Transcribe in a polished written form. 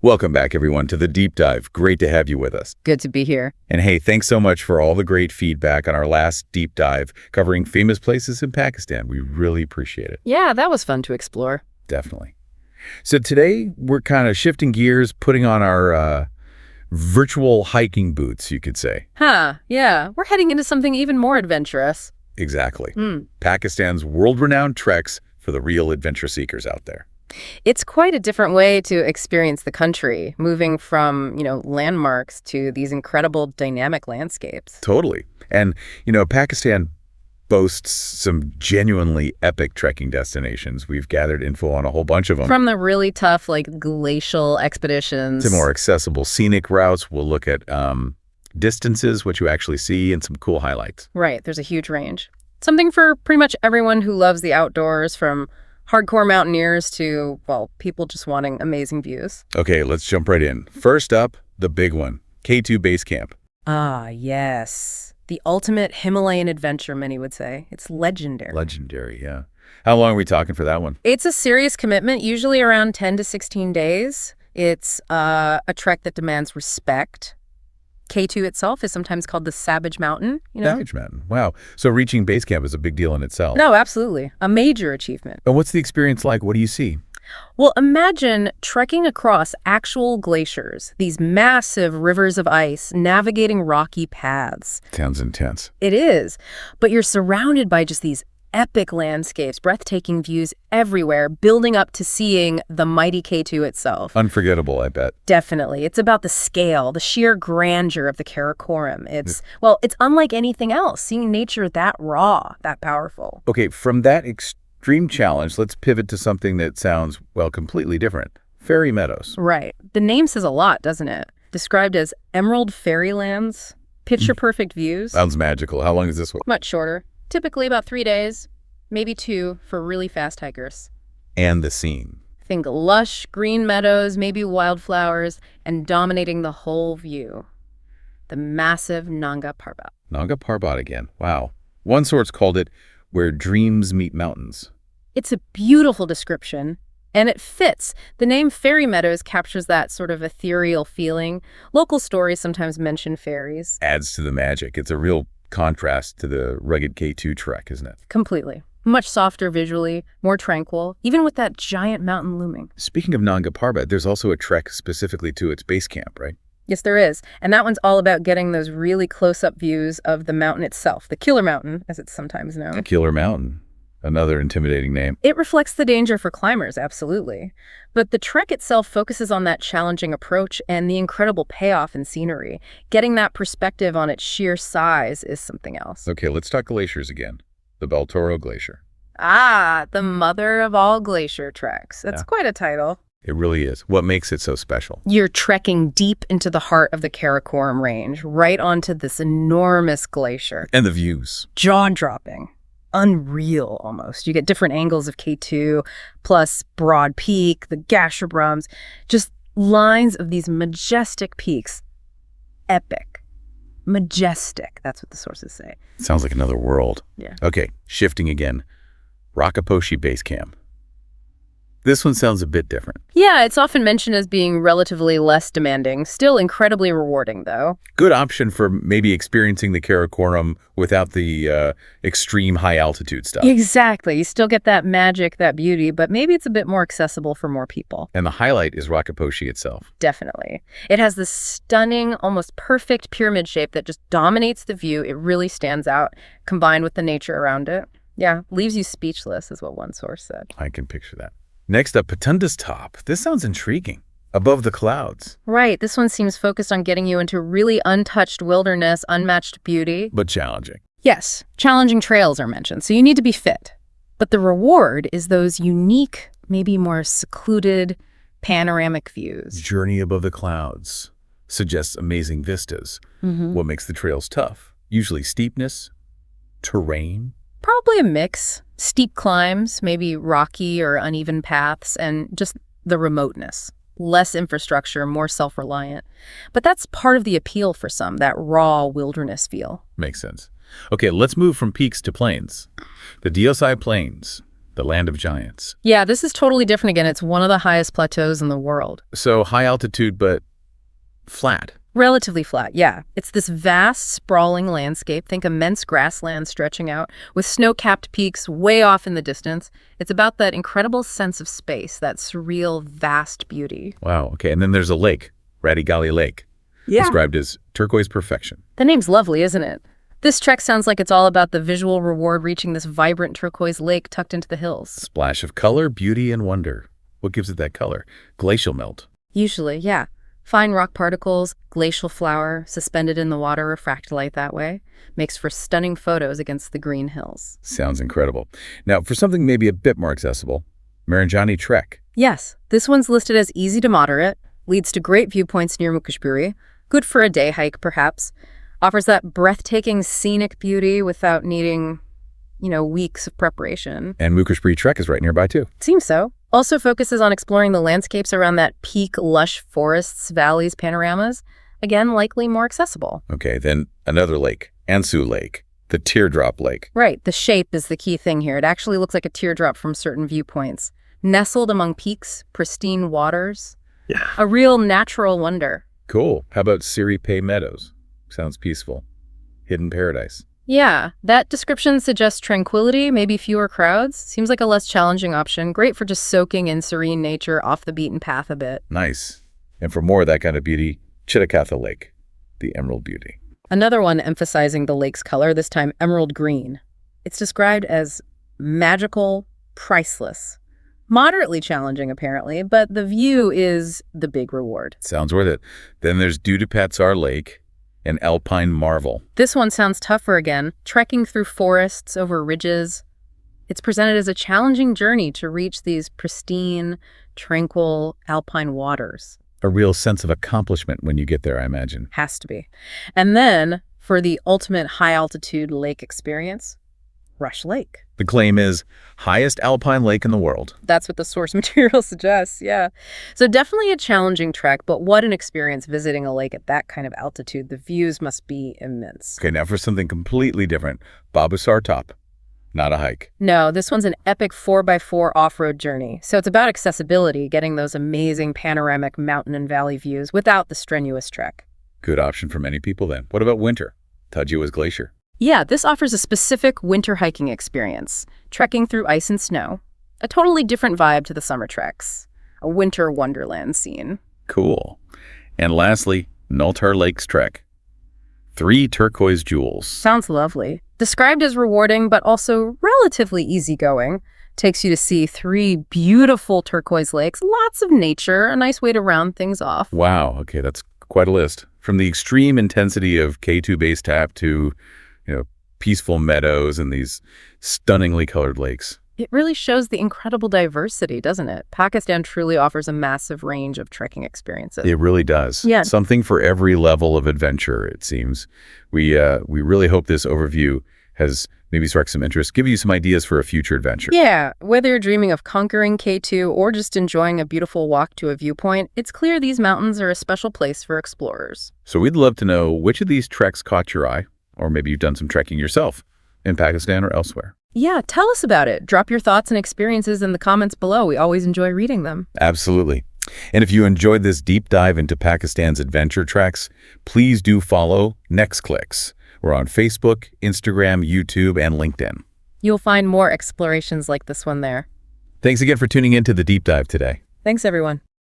Welcome back, everyone, to the Deep Dive. Great to have you with us. Good to be here. And hey, thanks so much for all the great feedback on our last Deep Dive covering famous places in Pakistan. We really appreciate it. Yeah, that was fun to explore. Definitely. So today, we're kind of shifting gears, putting on our virtual hiking boots, you could say. Yeah. We're heading into something even more adventurous. Exactly. Pakistan's world-renowned treks for the real adventure seekers out there. It's quite a different way to experience the country, moving from, landmarks to these incredible dynamic landscapes. Totally. And, Pakistan boasts some genuinely epic trekking destinations. We've gathered info on a whole bunch of them. From the really tough, glacial expeditions. To more accessible scenic routes, we'll look at distances, what you actually see, and some cool highlights. Right, there's a huge range. Something for pretty much everyone who loves the outdoors, from hardcore mountaineers to, people just wanting amazing views. Okay, let's jump right in. First up, the big one, K2 Base Camp. Ah, yes. The ultimate Himalayan adventure, many would say. It's legendary. Legendary, yeah. How long are we talking for that one? It's a serious commitment, usually around 10 to 16 days. It's a trek that demands respect. K2 itself is sometimes called the Savage Mountain, Savage Mountain, wow. So reaching base camp is a big deal in itself. No, absolutely. A major achievement. And what's the experience like? What do you see? Well, imagine trekking across actual glaciers, these massive rivers of ice, navigating rocky paths. Sounds intense. It is, but you're surrounded by just these epic landscapes, breathtaking views everywhere, building up to seeing the mighty K2 itself. Unforgettable, I bet. Definitely. It's about the scale, the sheer grandeur of the Karakoram. It's unlike anything else, seeing nature that raw, that powerful. Okay, from that extreme challenge, let's pivot to something that sounds, completely different. Fairy Meadows. Right. The name says a lot, doesn't it? Described as emerald fairylands, picture-perfect views. Sounds magical. How long is this one? Much shorter. Typically about 3 days, maybe 2 for really fast hikers. And the scene. Think lush green meadows, maybe wildflowers, and dominating the whole view. The massive Nanga Parbat. Nanga Parbat again. Wow. One source called it where dreams meet mountains. It's a beautiful description, and it fits. The name Fairy Meadows captures that sort of ethereal feeling. Local stories sometimes mention fairies. Adds to the magic. It's a real contrast to the rugged K2 trek, isn't it? Completely. Much softer visually, more tranquil, even with that giant mountain looming. Speaking of Nanga Parbat, there's also a trek specifically to its base camp, right? Yes, there is. And that one's all about getting those really close-up views of the mountain itself, the Killer Mountain, as it's sometimes known. The Killer Mountain. Another intimidating name. It reflects the danger for climbers, absolutely. But the trek itself focuses on that challenging approach and the incredible payoff in scenery. Getting that perspective on its sheer size is something else. Okay, let's talk glaciers again. The Baltoro Glacier. Ah, the mother of all glacier treks. That's quite a title. It really is. What makes it so special? You're trekking deep into the heart of the Karakoram Range, right onto this enormous glacier. And the views. Jaw-dropping. Unreal, almost. You get different angles of K2, plus Broad Peak, the Gasherbrum, just lines of these majestic peaks. Epic. Majestic. That's what the sources say. Sounds like another world. Yeah. Okay, shifting again. Rakaposhi Base Camp. This one sounds a bit different. Yeah, it's often mentioned as being relatively less demanding. Still incredibly rewarding, though. Good option for maybe experiencing the Karakoram without the extreme high-altitude stuff. Exactly. You still get that magic, that beauty, but maybe it's a bit more accessible for more people. And the highlight is Rakaposhi itself. Definitely. It has this stunning, almost perfect pyramid shape that just dominates the view. It really stands out, combined with the nature around it. Yeah, leaves you speechless, is what one source said. I can picture that. Next up, Patunda's Top. This sounds intriguing. Above the clouds. Right. This one seems focused on getting you into really untouched wilderness, unmatched beauty. But challenging. Yes. Challenging trails are mentioned, so you need to be fit. But the reward is those unique, maybe more secluded, panoramic views. Journey above the clouds suggests amazing vistas. What makes the trails tough? Usually steepness, terrain. Probably a mix. Steep climbs, maybe rocky or uneven paths, and just the remoteness. Less infrastructure, more self-reliant. But that's part of the appeal for some, that raw wilderness feel. Makes sense. Okay, let's move from peaks to plains. The Diosai Plains, the land of giants. Yeah, this is totally different again. It's one of the highest plateaus in the world. So high altitude, but flat. Relatively flat, yeah. It's this vast, sprawling landscape. Think immense grassland stretching out with snow-capped peaks way off in the distance. It's about that incredible sense of space, that surreal, vast beauty. Wow, okay. And then there's a lake, Radigali Lake, described as turquoise perfection. The name's lovely, isn't it? This trek sounds like it's all about the visual reward reaching this vibrant turquoise lake tucked into the hills. Splash of color, beauty, and wonder. What gives it that color? Glacial melt. Usually, yeah. Fine rock particles, glacial flour, suspended in the water or fractalite that way, makes for stunning photos against the green hills. Sounds incredible. Now, for something maybe a bit more accessible, Maranjani Trek. Yes, this one's listed as easy to moderate, leads to great viewpoints near Mukushburi, good for a day hike perhaps, offers that breathtaking scenic beauty without needing, weeks of preparation. And Mukushburi Trek is right nearby too. Seems so. Also focuses on exploring the landscapes around that peak, lush forests, valleys, panoramas. Again, likely more accessible. Okay, then another lake, Ansu Lake, the Teardrop Lake. Right, the shape is the key thing here. It actually looks like a teardrop from certain viewpoints. Nestled among peaks, pristine waters. Yeah. A real natural wonder. Cool. How about Siripe Meadows? Sounds peaceful. Hidden paradise. Yeah, that description suggests tranquility, maybe fewer crowds. Seems like a less challenging option. Great for just soaking in serene nature off the beaten path a bit. Nice. And for more of that kind of beauty, Chittakatha Lake, the Emerald Beauty. Another one emphasizing the lake's color, this time emerald green. It's described as magical, priceless. Moderately challenging, apparently, but the view is the big reward. Sounds worth it. Then there's Dudupatsar Lake, an alpine marvel. This one sounds tougher again, trekking through forests, over ridges. It's presented as a challenging journey to reach these pristine, tranquil alpine waters. A real sense of accomplishment when you get there, I imagine. Has to be. And then, for the ultimate high-altitude lake experience, Rush Lake. The claim is highest alpine lake in the world. That's what the source material suggests, yeah. So definitely a challenging trek, but what an experience visiting a lake at that kind of altitude. The views must be immense. Okay, now for something completely different, Babusar Top. Not a hike. No, this one's an epic 4x4 off-road journey. So it's about accessibility, getting those amazing panoramic mountain and valley views without the strenuous trek. Good option for many people then. What about winter? Tajiwa's Glacier. Yeah, this offers a specific winter hiking experience, trekking through ice and snow. A totally different vibe to the summer treks. A winter wonderland scene. Cool. And lastly, Noltar Lakes Trek. 3 turquoise jewels. Sounds lovely. Described as rewarding, but also relatively easygoing. Takes you to see 3 beautiful turquoise lakes, lots of nature, a nice way to round things off. Wow, okay, that's quite a list. From the extreme intensity of K2 base tap to peaceful meadows and these stunningly colored lakes. It really shows the incredible diversity, doesn't it? Pakistan truly offers a massive range of trekking experiences. It really does. Yeah. Something for every level of adventure, it seems. We really hope this overview has maybe sparked some interest, give you some ideas for a future adventure. Yeah, whether you're dreaming of conquering K2 or just enjoying a beautiful walk to a viewpoint, it's clear these mountains are a special place for explorers. So we'd love to know which of these treks caught your eye, or maybe you've done some trekking yourself in Pakistan or elsewhere. Yeah, tell us about it. Drop your thoughts and experiences in the comments below. We always enjoy reading them. Absolutely. And if you enjoyed this deep dive into Pakistan's adventure treks, please do follow Next.Clicks. We're on Facebook, Instagram, YouTube, and LinkedIn. You'll find more explorations like this one there. Thanks again for tuning in to the deep dive today. Thanks, everyone.